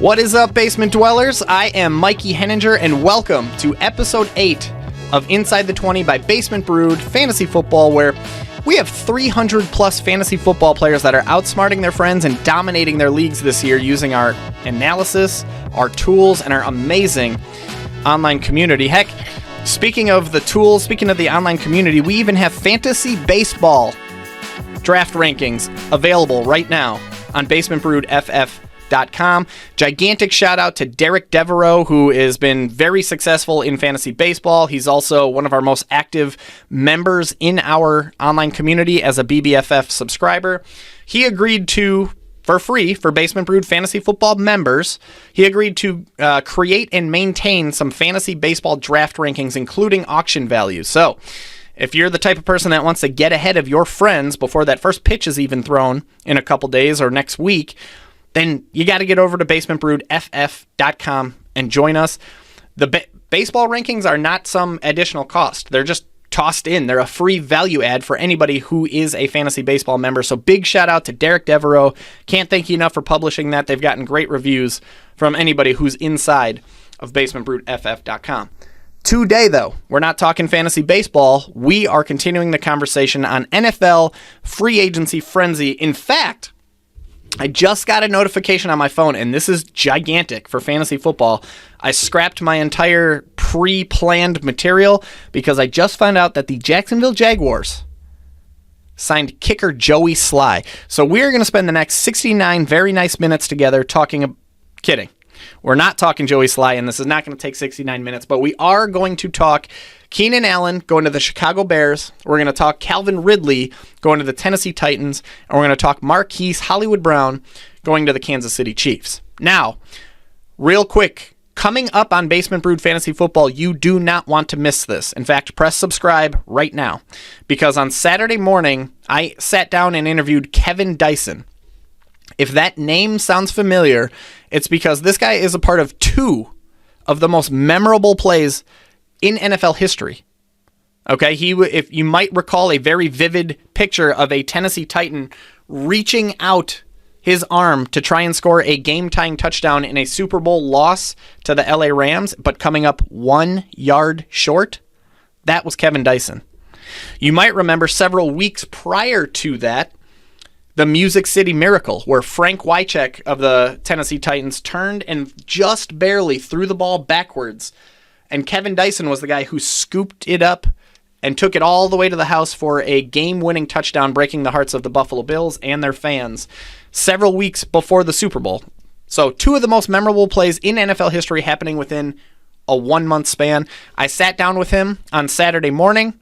What is up, Basement Dwellers? I am Mikey Henninger, and welcome to episode 8 of Inside the 20 by Basement Brewed Fantasy Football, where we have 300 plus fantasy football players that are outsmarting their friends and dominating their leagues this year using our analysis, our tools, and our amazing online community. Heck, speaking of the tools, speaking of the online community, we even have fantasy baseball draft rankings available right now on basementbrewedff.com. Gigantic shout out to Derek Devereaux, who has been very successful in fantasy baseball. He's also one of our most active members in our online community as a BBFF subscriber. He agreed to, for free, for Basement Brewed Fantasy Football members, he agreed to create and maintain some fantasy baseball draft rankings, including auction values. So, if you're the type of person that wants to get ahead of your friends before that first pitch is even thrown in a couple days or next week, then you got to get over to basementbrewedff.com and join us. The baseball rankings are not some additional cost. They're just tossed in. They're a free value add for anybody who is a fantasy baseball member. So big shout out to Derek Devereaux. Can't thank you enough for publishing that. They've gotten great reviews from anybody who's inside of basementbrewedff.com. Today, though, we're not talking fantasy baseball. We are continuing the conversation on NFL free agency frenzy. In fact, I just got a notification on my phone, and this is gigantic for fantasy football. I scrapped my entire pre-planned material because I just found out that the Jacksonville Jaguars signed kicker Joey Sly. So we're going to spend the next 69 very nice minutes together talking. Kidding. We're not talking Joey Sly, and this is not going to take 69 minutes, but we are going to talk Keenan Allen going to the Chicago Bears. We're going to talk Calvin Ridley going to the Tennessee Titans, and we're going to talk Marquise Hollywood Brown going to the Kansas City Chiefs. Now, real quick, coming up on Basement Brewed Fantasy Football, you do not want to miss this. In fact, press subscribe right now, because on Saturday morning, I sat down and interviewed Kevin Dyson. If that name sounds familiar, it's because this guy is a part of two of the most memorable plays in NFL history. Okay, if you might recall a very vivid picture of a Tennessee Titan reaching out his arm to try and score a game-tying touchdown in a Super Bowl loss to the LA Rams, but coming up 1 yard short, that was Kevin Dyson. You might remember several weeks prior to that, the Music City Miracle, where Frank Wycheck of the Tennessee Titans turned and just barely threw the ball backwards. And Kevin Dyson was the guy who scooped it up and took it all the way to the house for a game-winning touchdown, breaking the hearts of the Buffalo Bills and their fans several weeks before the Super Bowl. So two of the most memorable plays in NFL history happening within a 1 month span. I sat down with him on Saturday morning.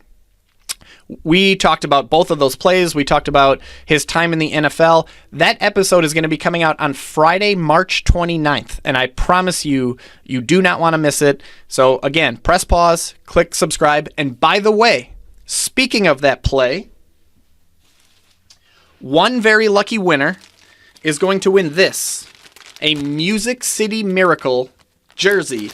We talked about both of those plays. We talked about his time in the NFL. That episode is going to be coming out on Friday, March 29th, and I promise you, you do not want to miss it. So again, press pause, click subscribe, and by the way, speaking of that play, one very lucky winner is going to win this, a Music City Miracle jersey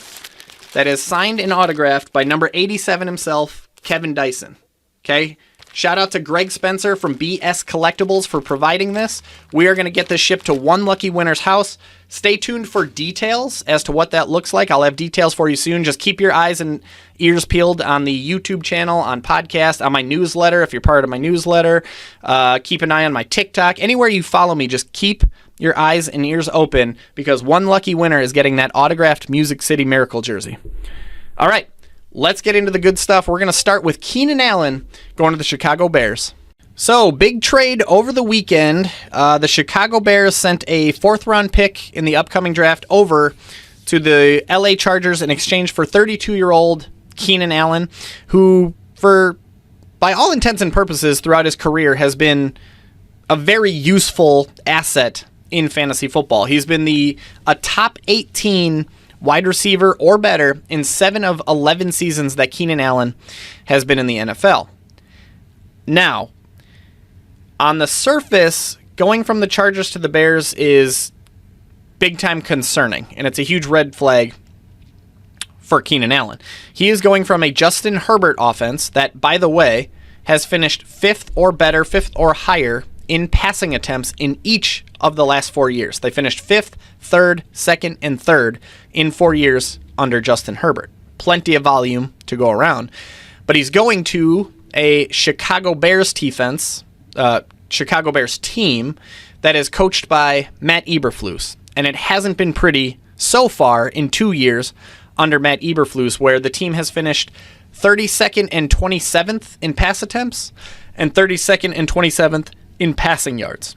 that is signed and autographed by number 87 himself, Kevin Dyson. Okay, shout out to Greg Spencer from BS Collectibles for providing this. We are going to get this shipped to one lucky winner's house. Stay tuned for details as to what that looks like. I'll have details for you soon. Just keep your eyes and ears peeled on the YouTube channel, on podcast, on my newsletter if you're part of my newsletter. Keep an eye on my TikTok. Anywhere you follow me, just keep your eyes and ears open because one lucky winner is getting that autographed Music City Miracle jersey. All right. Let's get into the good stuff. We're going to start with Keenan Allen going to the Chicago Bears. So, big trade over the weekend. The Chicago Bears sent a 4th-round pick in the upcoming draft over to the LA Chargers in exchange for 32-year-old Keenan Allen, who, by all intents and purposes throughout his career, has been a very useful asset in fantasy football. He's been a top 18 wide receiver or better in 7 of 11 seasons that Keenan Allen has been in the NFL. Now, on the surface, going from the Chargers to the Bears is big-time concerning, and it's a huge red flag for Keenan Allen. He is going from a Justin Herbert offense that, by the way, has finished 5th or better, 5th or higher in passing attempts in each of the last 4 years. They finished 5th, 3rd, 2nd, and 3rd in 4 years under Justin Herbert. Plenty of volume to go around. But he's going to a Chicago Bears defense, Chicago Bears team that is coached by Matt Eberflus. And it hasn't been pretty so far in 2 years under Matt Eberflus, where the team has finished 32nd and 27th in pass attempts and 32nd and 27th in passing yards.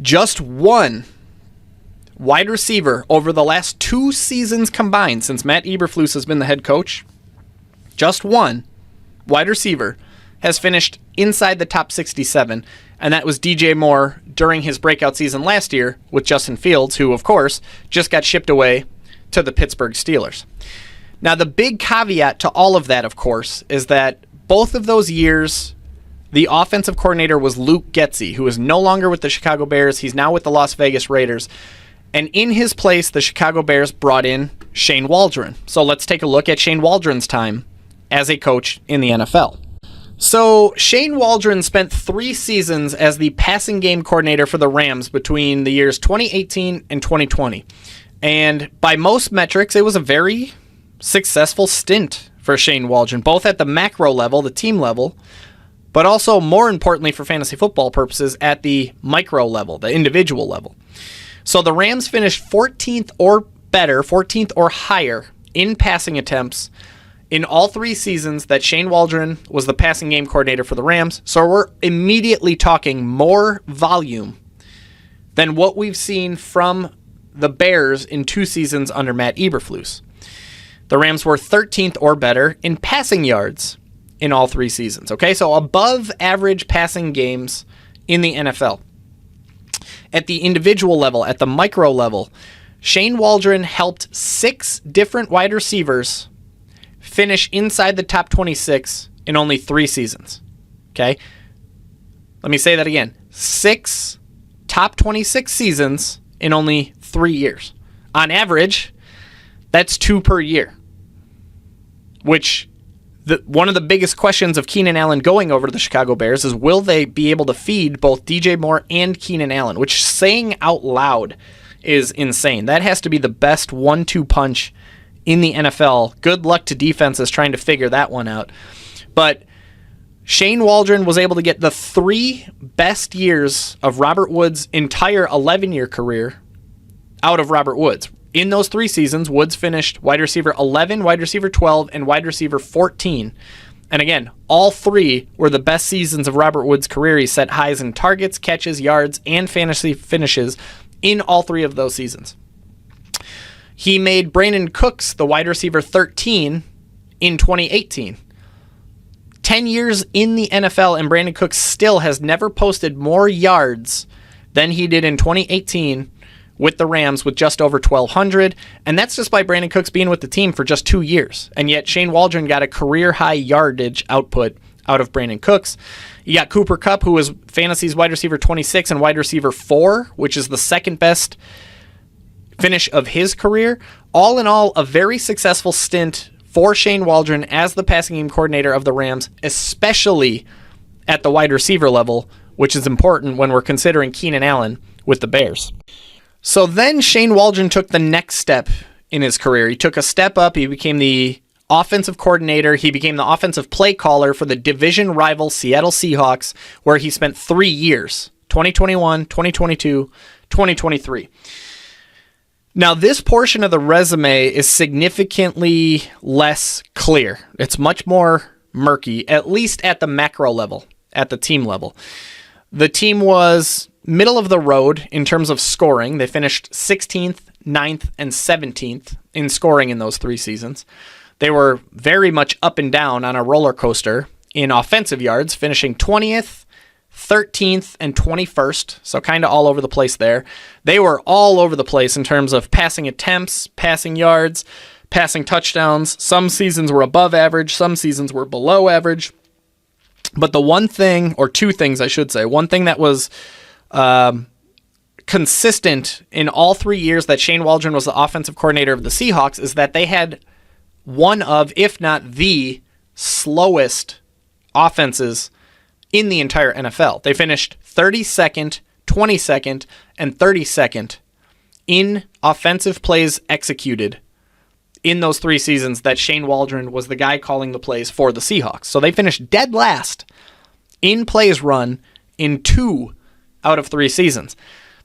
Just one wide receiver over the last 2 seasons combined since Matt Eberflus has been the head coach, just one wide receiver has finished inside the top 67, and that was DJ Moore during his breakout season last year with Justin Fields, who, of course, just got shipped away to the Pittsburgh Steelers. Now, the big caveat to all of that, of course, is that both of those years, the offensive coordinator was Luke Getsy, who is no longer with the Chicago Bears. He's now with the Las Vegas Raiders. And in his place, the Chicago Bears brought in Shane Waldron. So let's take a look at Shane Waldron's time as a coach in the NFL. So Shane Waldron spent 3 seasons as the passing game coordinator for the Rams between the years 2018 and 2020. And by most metrics, it was a very successful stint for Shane Waldron, both at the macro level, the team level, but also, more importantly for fantasy football purposes, at the micro level, the individual level. So the Rams finished 14th or better, 14th or higher in passing attempts in all 3 seasons that Shane Waldron was the passing game coordinator for the Rams. So we're immediately talking more volume than what we've seen from the Bears in 2 seasons under Matt Eberflus. The Rams were 13th or better in passing yards in all 3 seasons. Okay, so above average passing games in the NFL. At the individual level, at the micro level, Shane Waldron helped 6 different wide receivers finish inside the top 26 in only 3 seasons. Okay? Let me say that again. 6 top 26 seasons in only 3 years. On average, that's 2 per year. Which, one of the biggest questions of Keenan Allen going over to the Chicago Bears is, will they be able to feed both DJ Moore and Keenan Allen? Which, saying out loud, is insane. That has to be the best 1-2 punch in the NFL. Good luck to defenses trying to figure that one out. But Shane Waldron was able to get the 3 best years of Robert Woods' entire 11-year career out of Robert Woods. In those 3 seasons, Woods finished wide receiver 11, wide receiver 12, and wide receiver 14. And again, all 3 were the best seasons of Robert Woods' career. He set highs in targets, catches, yards, and fantasy finishes in all 3 of those seasons. He made Brandon Cooks the wide receiver 13 in 2018. 10 years in the NFL, and Brandon Cooks still has never posted more yards than he did in 2018 with the Rams, with just over 1,200. And that's just by Brandon Cooks being with the team for just 2 years. And yet Shane Waldron got a career-high yardage output out of Brandon Cooks. You got Cooper Kupp, who was Fantasy's wide receiver 26 and wide receiver 4, which is the second best finish of his career. All in all, a very successful stint for Shane Waldron as the passing game coordinator of the Rams, especially at the wide receiver level, which is important when we're considering Keenan Allen with the Bears. So then Shane Waldron took the next step in his career. He took a step up. He became the offensive coordinator. He became the offensive play caller for the division rival Seattle Seahawks, where he spent 3 years, 2021, 2022, 2023. Now, this portion of the resume is significantly less clear. It's much more murky, at least at the macro level, at the team level. The team was middle of the road in terms of scoring. They finished 16th, 9th, and 17th in scoring in those 3 seasons. They were very much up and down on a roller coaster in offensive yards, finishing 20th, 13th, and 21st, so kind of all over the place there. They were all over the place in terms of passing attempts, passing yards, passing touchdowns. Some seasons were above average, some seasons were below average. But the one thing, or 2 things I should say, one thing that was consistent in all 3 years that Shane Waldron was the offensive coordinator of the Seahawks is that they had one of, if not the slowest offenses in the entire NFL. They finished 32nd, 22nd, and 32nd in offensive plays executed in those 3 seasons that Shane Waldron was the guy calling the plays for the Seahawks. So they finished dead last in plays run in 2 out of 3 seasons.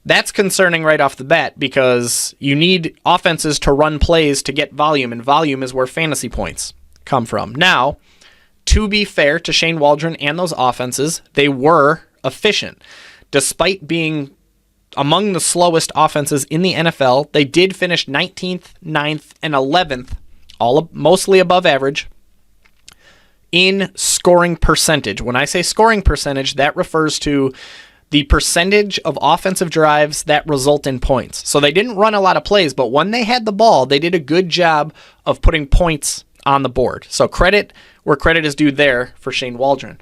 That's concerning right off the bat because you need offenses to run plays to get volume, and volume is where fantasy points come from. Now, to be fair to Shane Waldron and those offenses, they were efficient. Despite being among the slowest offenses in the NFL, they did finish 19th, 9th, and 11th, all mostly above average, in scoring percentage. When I say scoring percentage, that refers to the percentage of offensive drives that result in points. So they didn't run a lot of plays, but when they had the ball, they did a good job of putting points on the board. So credit where credit is due there for Shane Waldron.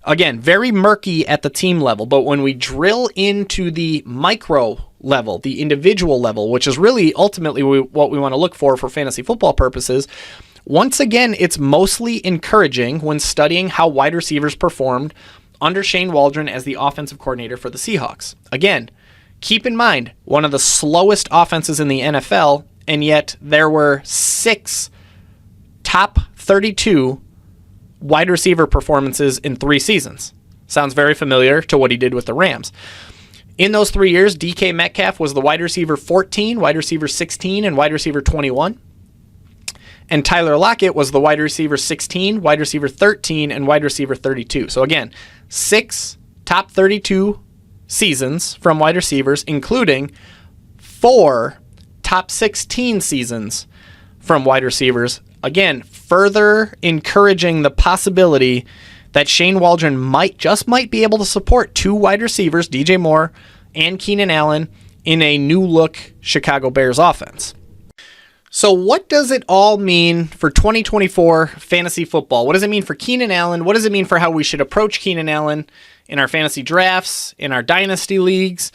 Again, very murky at the team level, but when we drill into the micro level, the individual level, which is really ultimately what we want to look for fantasy football purposes, once again, it's mostly encouraging when studying how wide receivers performed under Shane Waldron as the offensive coordinator for the Seahawks. Again, keep in mind, one of the slowest offenses in the NFL, and yet there were 6 top 32 wide receiver performances in 3 seasons. Sounds very familiar to what he did with the Rams. In those 3 years, DK Metcalf was the wide receiver 14, wide receiver 16, and wide receiver 21. And Tyler Lockett was the wide receiver 16, wide receiver 13, and wide receiver 32. So again, 6 top 32 seasons from wide receivers, including 4 top 16 seasons from wide receivers. Again, further encouraging the possibility that Shane Waldron might be able to support 2 wide receivers, DJ Moore and Keenan Allen, in a new-look Chicago Bears offense. So what does it all mean for 2024 fantasy football? What does it mean for Keenan Allen? What does it mean for how we should approach Keenan Allen in our fantasy drafts, in our dynasty leagues?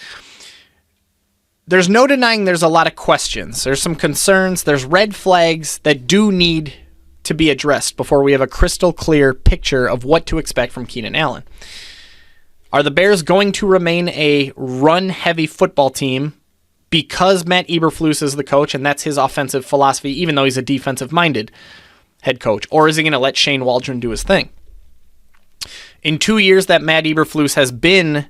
There's no denying there's a lot of questions. There's some concerns. There's red flags that do need to be addressed before we have a crystal clear picture of what to expect from Keenan Allen. Are the Bears going to remain a run-heavy football team because Matt Eberflus is the coach and that's his offensive philosophy, even though he's a defensive-minded head coach? Or is he going to let Shane Waldron do his thing? In 2 years that Matt Eberflus has been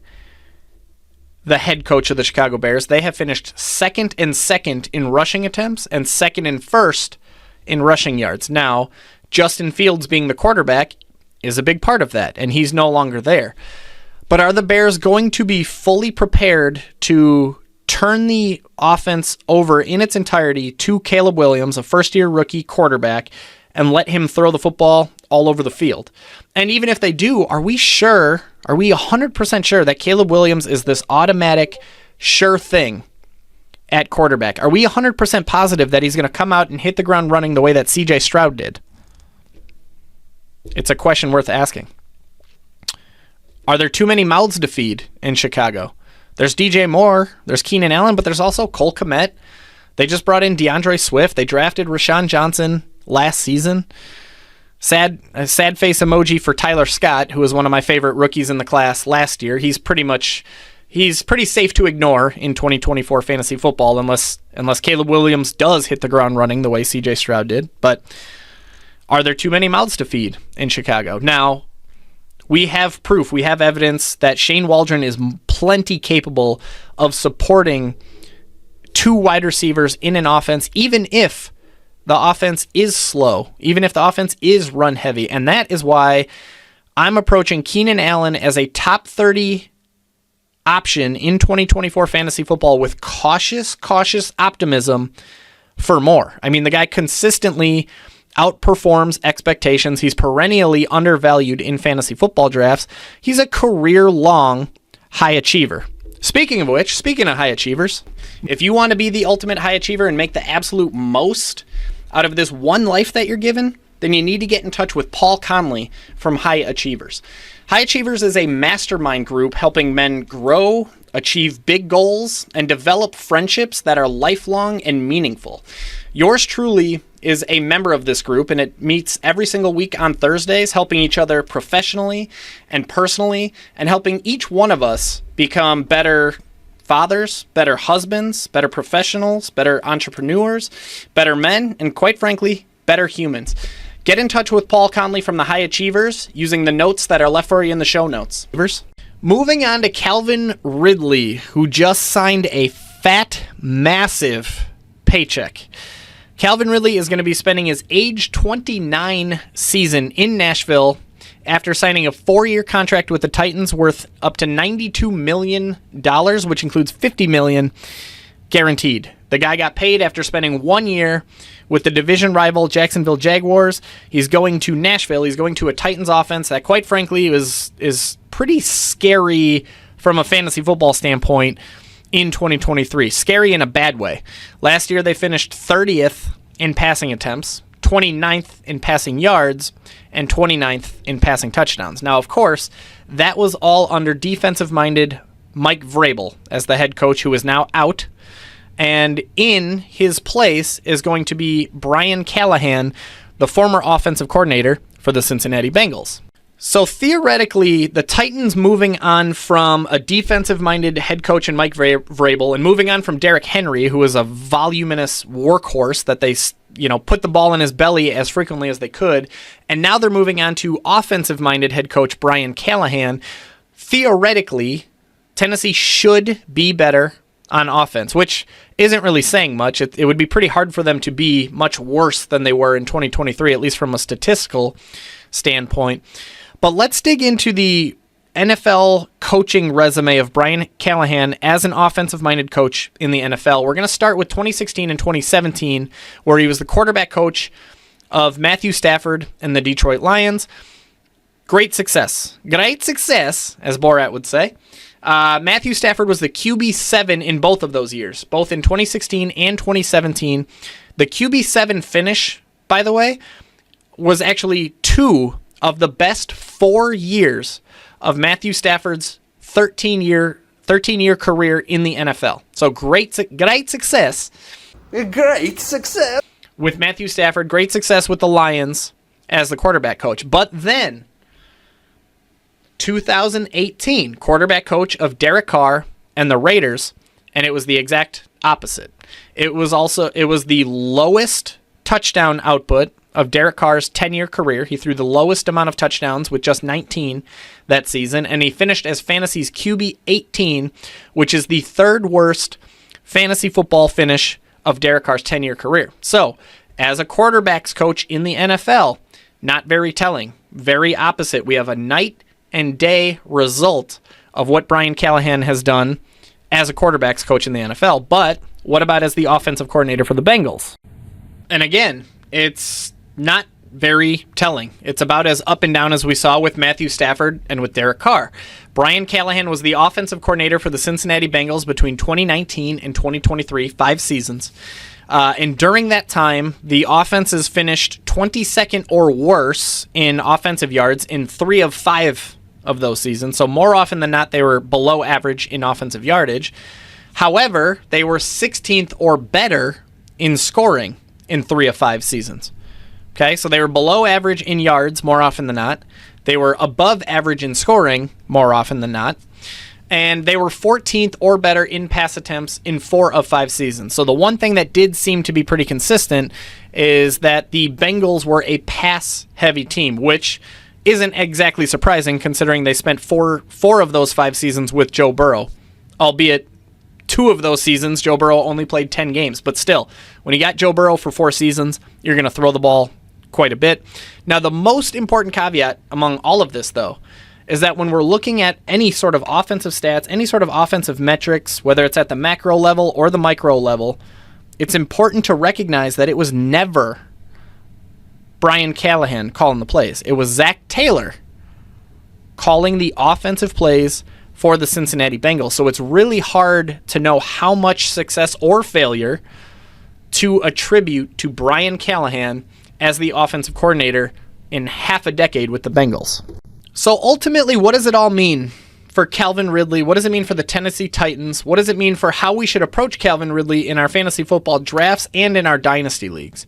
the head coach of the Chicago Bears, they have finished second in rushing attempts and second and first in rushing yards. Now, Justin Fields being the quarterback is a big part of that, and he's no longer there. But are the Bears going to be fully prepared to turn the offense over in its entirety to Caleb Williams, a first-year rookie quarterback, and let him throw the football all over the field? And even if they do, are we 100% sure that Caleb Williams is this automatic, sure thing at quarterback? Are we 100% positive that he's going to come out and hit the ground running the way that CJ Stroud did? It's a question worth asking. Are there too many mouths to feed in Chicago? There's DJ Moore, there's Keenan Allen, but there's also Cole Kmet. They just brought in DeAndre Swift. They drafted Rashawn Johnson last season. Sad face emoji for Tyler Scott, who was one of my favorite rookies in the class last year. He's pretty safe to ignore in 2024 fantasy football unless Caleb Williams does hit the ground running the way CJ Stroud did. But are there too many mouths to feed in Chicago? Now, we have proof, we have evidence that Shane Waldron is plenty capable of supporting 2 wide receivers in an offense, even if the offense is slow, even if the offense is run heavy. And that is why I'm approaching Keenan Allen as a top 30 option in 2024 fantasy football with cautious optimism for more. I mean, the guy consistently outperforms expectations. He's perennially undervalued in fantasy football drafts. He's a career-long high achiever. Speaking of high achievers, if you want to be the ultimate high achiever and make the absolute most out of this one life that you're given, then you need to get in touch with Paul Conley from High Achievers. High Achievers is a mastermind group helping men grow, achieve big goals, and develop friendships that are lifelong and meaningful. Yours truly is a member of this group, and it meets every single week on Thursdays, helping each other professionally and personally, and helping each one of us become better fathers, better husbands, better professionals, better entrepreneurs, better men, and quite frankly, better humans. Get in touch with Paul Conley from the High Achievers using the notes that are left for you in the show notes. Moving on to Calvin Ridley, who just signed a fat, massive paycheck. Calvin Ridley is going to be spending his age 29 season in Nashville after signing a 4-year contract with the Titans worth up to $92 million, which includes $50 million guaranteed. The guy got paid after spending 1 year with the division rival Jacksonville Jaguars. He's going to Nashville. He's going to a Titans offense that, quite frankly, is pretty scary from a fantasy football standpoint in 2023. Scary in a bad way. Last year, they finished 30th in passing attempts, 29th in passing yards, and 29th in passing touchdowns. Now, of course, that was all under defensive-minded Mike Vrabel as the head coach, who is now out. And in his place is going to be Brian Callahan, the former offensive coordinator for the Cincinnati Bengals. So theoretically, the Titans moving on from a defensive-minded head coach in Mike Vrabel and moving on from Derrick Henry, who is a voluminous workhorse that they, put the ball in his belly as frequently as they could, and now they're moving on to offensive-minded head coach Brian Callahan. Theoretically, Tennessee should be better on offense, which isn't really saying much. It would be pretty hard for them to be much worse than they were in 2023, at least from a statistical standpoint. But let's dig into the NFL coaching resume of Brian Callahan as an offensive-minded coach in the NFL. We're going to start with 2016 and 2017, where he was the quarterback coach of Matthew Stafford and the Detroit Lions. Great success, as Borat would say. Matthew Stafford was the QB7 in both of those years, both in 2016 and 2017. The QB7 finish, by the way, was actually 2 of the best 4 years of Matthew Stafford's 13-year career in the NFL. So great success. Great success with Matthew Stafford. Great success with the Lions as the quarterback coach. But then 2018, quarterback coach of Derek Carr and the Raiders, and it was the exact opposite. It was the lowest touchdown output of Derek Carr's 10-year career. He threw the lowest amount of touchdowns with just 19 that season, and he finished as fantasy's QB 18, which is the third worst fantasy football finish of Derek Carr's 10-year career. So, as a quarterback's coach in the NFL, not very telling. Very opposite. We have a night and day result of what Brian Callahan has done as a quarterback's coach in the NFL. But what about as the offensive coordinator for the Bengals? And again, it's not very telling. It's about as up and down as we saw with Matthew Stafford and with Derek Carr. Brian Callahan was the offensive coordinator for the Cincinnati Bengals between 2019 and 2023, 5 seasons. And during that time, the offenses finished 22nd or worse in offensive yards in 3 of 5 of those seasons. So more often than not, they were below average in offensive yardage. However, they were 16th or better in scoring in 3 of 5 seasons. Okay, so they were below average in yards more often than not. They were above average in scoring more often than not. And they were 14th or better in pass attempts in 4 of 5 seasons. So the one thing that did seem to be pretty consistent is that the Bengals were a pass-heavy team, which isn't exactly surprising considering they spent four of those 5 seasons with Joe Burrow, albeit 2 of those seasons, Joe Burrow only played 10 games. But still, when you got Joe Burrow for 4 seasons, you're going to throw the ball quite a bit. Now, the most important caveat among all of this, though, is that when we're looking at any sort of offensive stats, any sort of offensive metrics, whether it's at the macro level or the micro level, it's important to recognize that it was never Brian Callahan calling the plays. It was Zach Taylor calling the offensive plays for the Cincinnati Bengals. So it's really hard to know how much success or failure to attribute to Brian Callahan as the offensive coordinator in half a decade with the Bengals. So ultimately, what does it all mean for Calvin Ridley? What does it mean for the Tennessee Titans? What does it mean for how we should approach Calvin Ridley in our fantasy football drafts and in our dynasty leagues?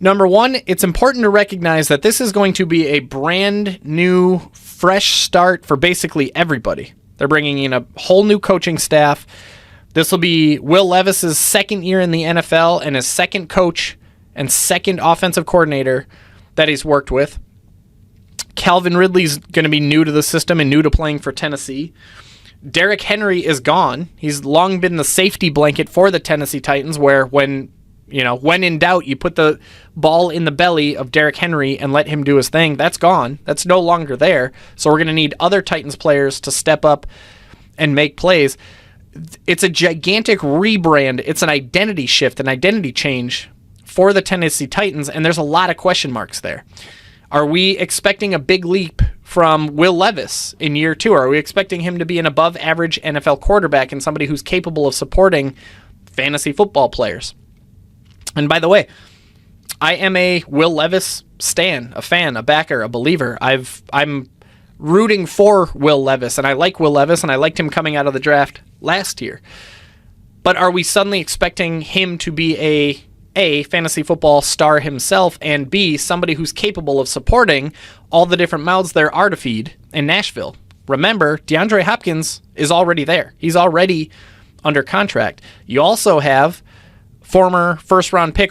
Number one, it's important to recognize that this is going to be a brand new, fresh start for basically everybody. They're bringing in a whole new coaching staff. This will be Will Levis's second year in the NFL and his second coach and second offensive coordinator that he's worked with. Calvin Ridley's going to be new to the system and new to playing for Tennessee. Derrick Henry is gone. He's long been the safety blanket for the Tennessee Titans, where when in doubt, you put the ball in the belly of Derrick Henry and let him do his thing. That's gone. That's no longer there. So we're going to need other Titans players to step up and make plays. It's a gigantic rebrand. It's an identity shift, an identity change for the Tennessee Titans, and there's a lot of question marks there. Are we expecting a big leap from Will Levis in year 2? Are we expecting him to be an above-average NFL quarterback and somebody who's capable of supporting fantasy football players? And by the way, I am a Will Levis stan, a fan, a backer, a believer. I'm rooting for Will Levis, and I like Will Levis, and I liked him coming out of the draft last year. But are we suddenly expecting him to be A, fantasy football star himself, and B, somebody who's capable of supporting all the different mouths there are to feed in Nashville? Remember, DeAndre Hopkins is already there. He's already under contract. You also have former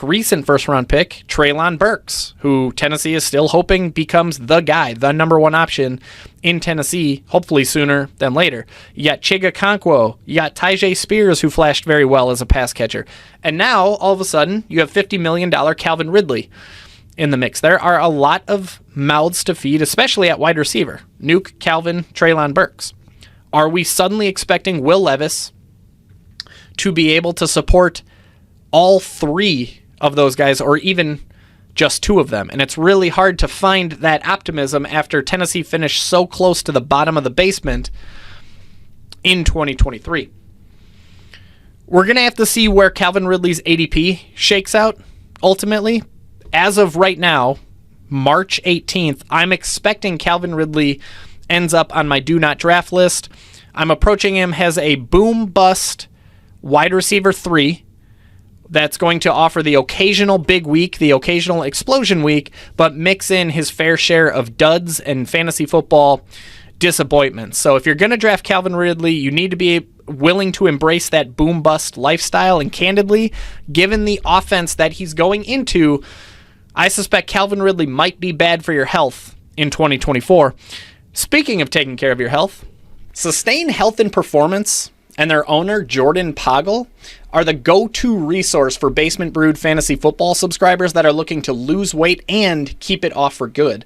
recent first-round pick, Treylon Burks, who Tennessee is still hoping becomes the guy, the number one option in Tennessee, hopefully sooner than later. You got Chiga Okonkwo, you got Tyjae Spears, who flashed very well as a pass catcher. And now, all of a sudden, you have $50 million Calvin Ridley in the mix. There are a lot of mouths to feed, especially at wide receiver. Nuke, Calvin, Treylon Burks. Are we suddenly expecting Will Levis to be able to support all three of those guys, or even just two of them? And it's really hard to find that optimism after Tennessee finished so close to the bottom of the basement in 2023. We're going to have to see where Calvin Ridley's ADP shakes out ultimately. As of right now, March 18th, I'm expecting Calvin Ridley ends up on my do not draft list. I'm approaching him as a boom-bust wide receiver 3 that's going to offer the occasional big week, the occasional explosion week, but mix in his fair share of duds and fantasy football disappointments. So if you're going to draft Calvin Ridley, you need to be willing to embrace that boom-bust lifestyle. And candidly, given the offense that he's going into, I suspect Calvin Ridley might be bad for your health in 2024. Speaking of taking care of your health, Sustain Health and Performance and their owner, Jordan Poggle, are the go-to resource for Basement Brewed Fantasy Football subscribers that are looking to lose weight and keep it off for good.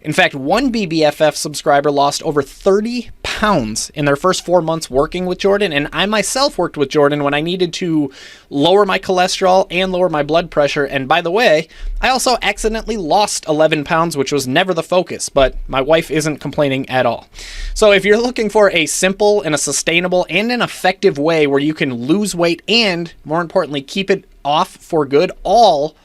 In fact, one BBFF subscriber lost over 30 pounds in their first 4 months working with Jordan, and I myself worked with Jordan when I needed to lower my cholesterol and lower my blood pressure. And by the way, I also accidentally lost 11 pounds, which was never the focus, but my wife isn't complaining at all. So if you're looking for a simple and a sustainable and an effective way where you can lose weight and, more importantly, keep it off for good, all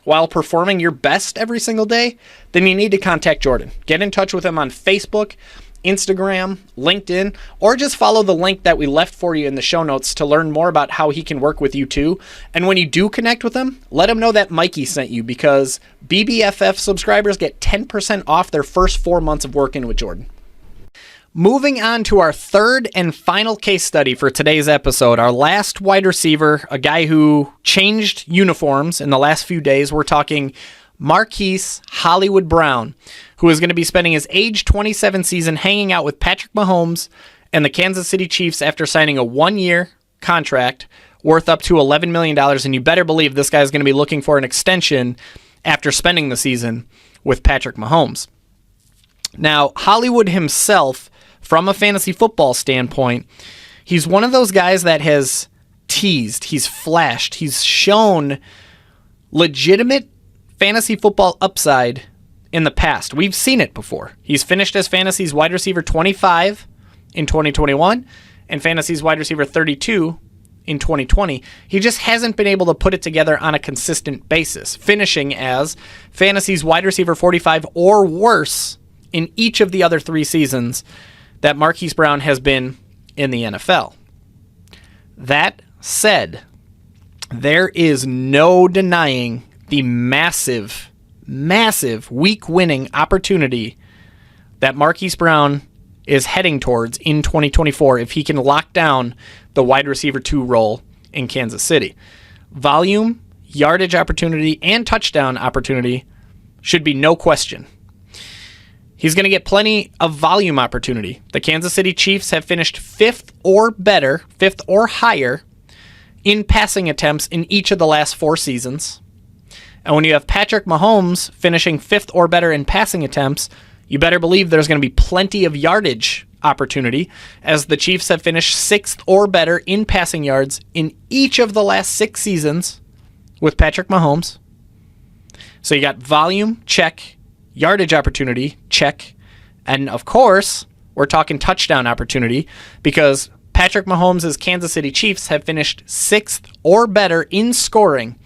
while performing your best every single day, then you need to contact Jordan. Get in touch with him on Facebook, Instagram, LinkedIn, or just follow the link that we left for you in the show notes to learn more about how he can work with you too. And when you do connect with him, let him know that Mikey sent you, because BBFF subscribers get 10% off their first 4 months of working with Jordan. Moving on to our third and final case study for today's episode, our last wide receiver, a guy who changed uniforms in the last few days. We're talking Marquise Hollywood Brown, who is going to be spending his age 27 season hanging out with Patrick Mahomes and the Kansas City Chiefs after signing a 1-year contract worth up to $11 million. And you better believe this guy is going to be looking for an extension after spending the season with Patrick Mahomes. Now, Hollywood himself, from a fantasy football standpoint, he's one of those guys that has teased, he's flashed, he's shown legitimate fantasy football upside in the past. We've seen it before. He's finished as fantasy's wide receiver 25 in 2021 and fantasy's wide receiver 32 in 2020. He just hasn't been able to put it together on a consistent basis, finishing as fantasy's wide receiver 45 or worse in each of the other 3 seasons that Marquise Brown has been in the NFL. That said, there is no denying the massive week-winning opportunity that Marquise Brown is heading towards in 2024 if he can lock down the wide receiver 2 role in Kansas City. Volume, yardage opportunity, and touchdown opportunity should be no question. He's going to get plenty of volume opportunity. The Kansas City Chiefs have finished 5th or higher in passing attempts in each of the last 4 seasons. And when you have Patrick Mahomes finishing 5th or better in passing attempts, you better believe there's going to be plenty of yardage opportunity, as the Chiefs have finished 6th or better in passing yards in each of the last 6 seasons with Patrick Mahomes. So you got volume, check. Yardage opportunity, check. And of course, we're talking touchdown opportunity, because Patrick Mahomes' Kansas City Chiefs have finished 6th or better in scoring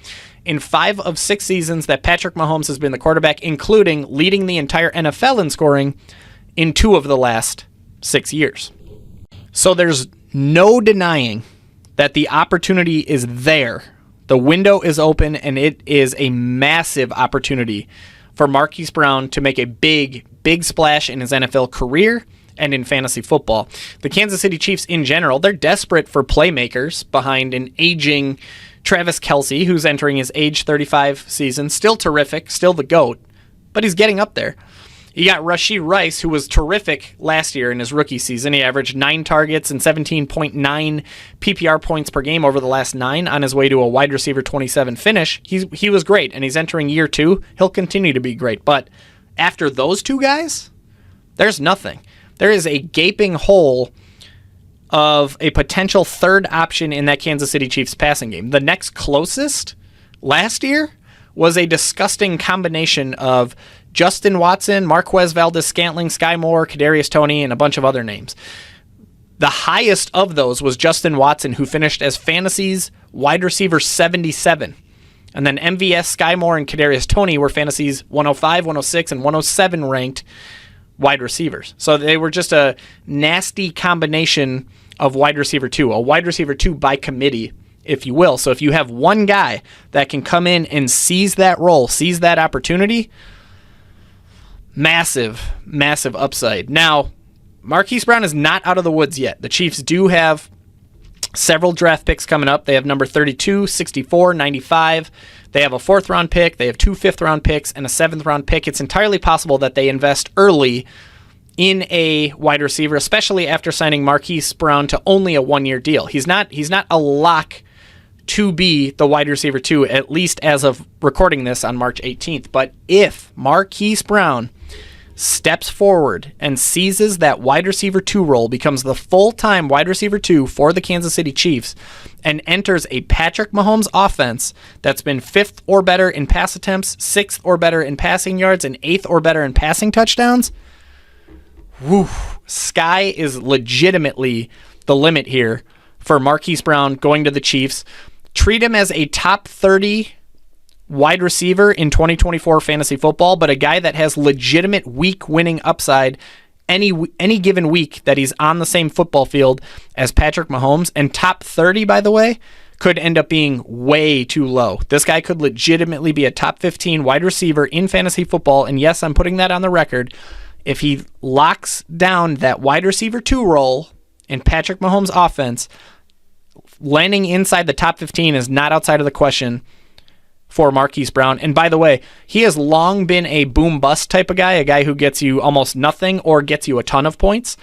in 5 of 6 seasons that Patrick Mahomes has been the quarterback, including leading the entire NFL in scoring in 2 of the last 6 years. So there's no denying that the opportunity is there. The window is open, and it is a massive opportunity for Marquise Brown to make a big splash in his NFL career and in fantasy football. The Kansas City Chiefs in general, they're desperate for playmakers behind an aging Travis Kelce, who's entering his age 35 season. Still terrific, still the GOAT, but he's getting up there. You got Rashee Rice, who was terrific last year in his rookie season. He averaged 9 targets and 17.9 PPR points per game over the last 9 on his way to a wide receiver 27 finish. He was great, and he's entering year 2. He'll continue to be great. But after those 2 guys, there's nothing. There is a gaping hole of a potential third option in that Kansas City Chiefs passing game. The next closest last year was a disgusting combination of Justin Watson, Marquez Valdes-Scantling, Sky Moore, Kadarius Toney, and a bunch of other names. The highest of those was Justin Watson, who finished as Fantasy's wide receiver 77. And then MVS, Sky Moore, and Kadarius Toney were Fantasy's 105, 106, and 107 ranked wide receivers. So they were just a nasty combination of wide receiver 2, a wide receiver 2 by committee, if you will. So if you have one guy that can come in and seize that role, seize that opportunity, massive upside. Now, Marquise Brown is not out of the woods yet. The Chiefs do have several draft picks coming up. They have number 32, 64, 95. They have a 4th-round pick. They have 2 5th-round picks and a 7th-round pick. It's entirely possible that they invest early in a wide receiver, especially after signing Marquise Brown to only a 1-year deal. He's not a lock to be the wide receiver 2, at least as of recording this on March 18th. But if Marquise Brown steps forward and seizes that wide receiver 2 role, becomes the full-time wide receiver 2 for the Kansas City Chiefs, and enters a Patrick Mahomes offense that's been 5th or better in pass attempts, 6th or better in passing yards, and 8th or better in passing touchdowns, sky is legitimately the limit here for Marquise Brown going to the Chiefs. Treat him as a top 30 wide receiver in 2024 fantasy football, but a guy that has legitimate week-winning upside any given week that he's on the same football field as Patrick Mahomes. And top 30, by the way, could end up being way too low. This guy could legitimately be a top 15 wide receiver in fantasy football, and yes, I'm putting that on the record. If he locks down that wide receiver 2 role in Patrick Mahomes' offense, landing inside the top 15 is not outside of the question for Marquise Brown. And by the way, he has long been a boom-bust type of guy, a guy who gets you almost nothing or gets you a ton of points.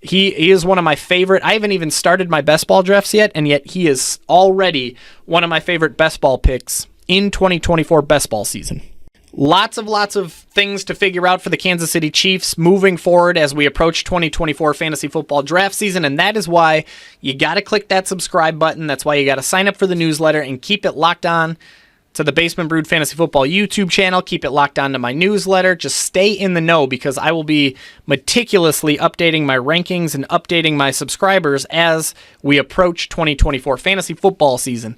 He is one of my favorite. I haven't even started my best ball drafts yet, and yet he is already one of my favorite best ball picks in 2024 best ball season. Lots of things to figure out for the Kansas City Chiefs moving forward as we approach 2024 fantasy football draft season, and that is why you got to click that subscribe button. That's why you got to sign up for the newsletter and keep it locked on to the Basement Brewed Fantasy Football YouTube channel. Keep it locked on to my newsletter. Just stay in the know, because I will be meticulously updating my rankings and updating my subscribers as we approach 2024 fantasy football season.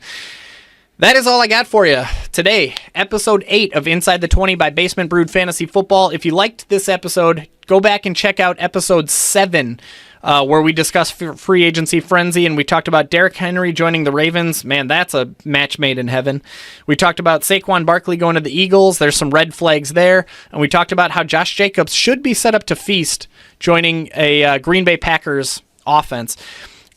That is all I got for you today. Episode 8 of Inside the 20 by Basement Brewed Fantasy Football. If you liked this episode, go back and check out episode 7 where we discussed free agency frenzy, and we talked about Derrick Henry joining the Ravens. Man, that's a match made in heaven. We talked about Saquon Barkley going to the Eagles. There's some red flags there. And we talked about how Josh Jacobs should be set up to feast joining a Green Bay Packers offense.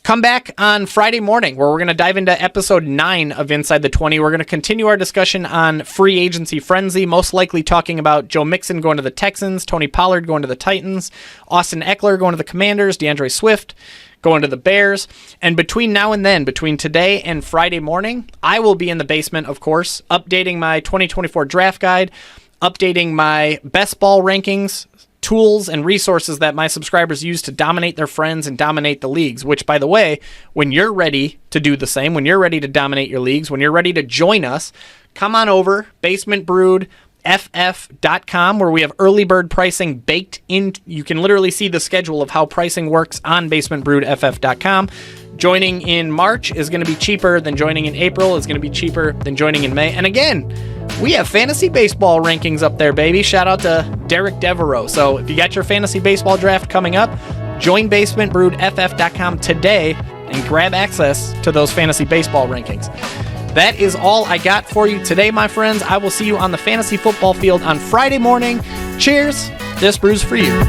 Come back on Friday morning where we're going to dive into episode 9 of Inside the 20. We're going to continue our discussion on free agency frenzy, most likely talking about Joe Mixon going to the Texans, Tony Pollard going to the Titans, Austin Eckler going to the Commanders, DeAndre Swift going to the Bears. And between now and then, between today and Friday morning, I will be in the basement, of course, updating my 2024 draft guide, updating my best ball rankings, tools and resources that my subscribers use to dominate their friends and dominate the leagues, which, by the way, when you're ready to do the same, when you're ready to dominate your leagues, when you're ready to join us, come on over, basementbrewedff.com, where we have early bird pricing baked in. You can literally see the schedule of how pricing works on basementbrewedff.com. Joining in March is going to be cheaper than joining in April, is going to be cheaper than joining in May. And again, we have fantasy baseball rankings up there, baby. Shout out to Derek Devereaux. So if you got your fantasy baseball draft coming up, join basementbrewedff.com today and grab access to those fantasy baseball rankings. That is all I got for you today, my friends. I will see you on the fantasy football field on Friday morning. Cheers. This brew's for you.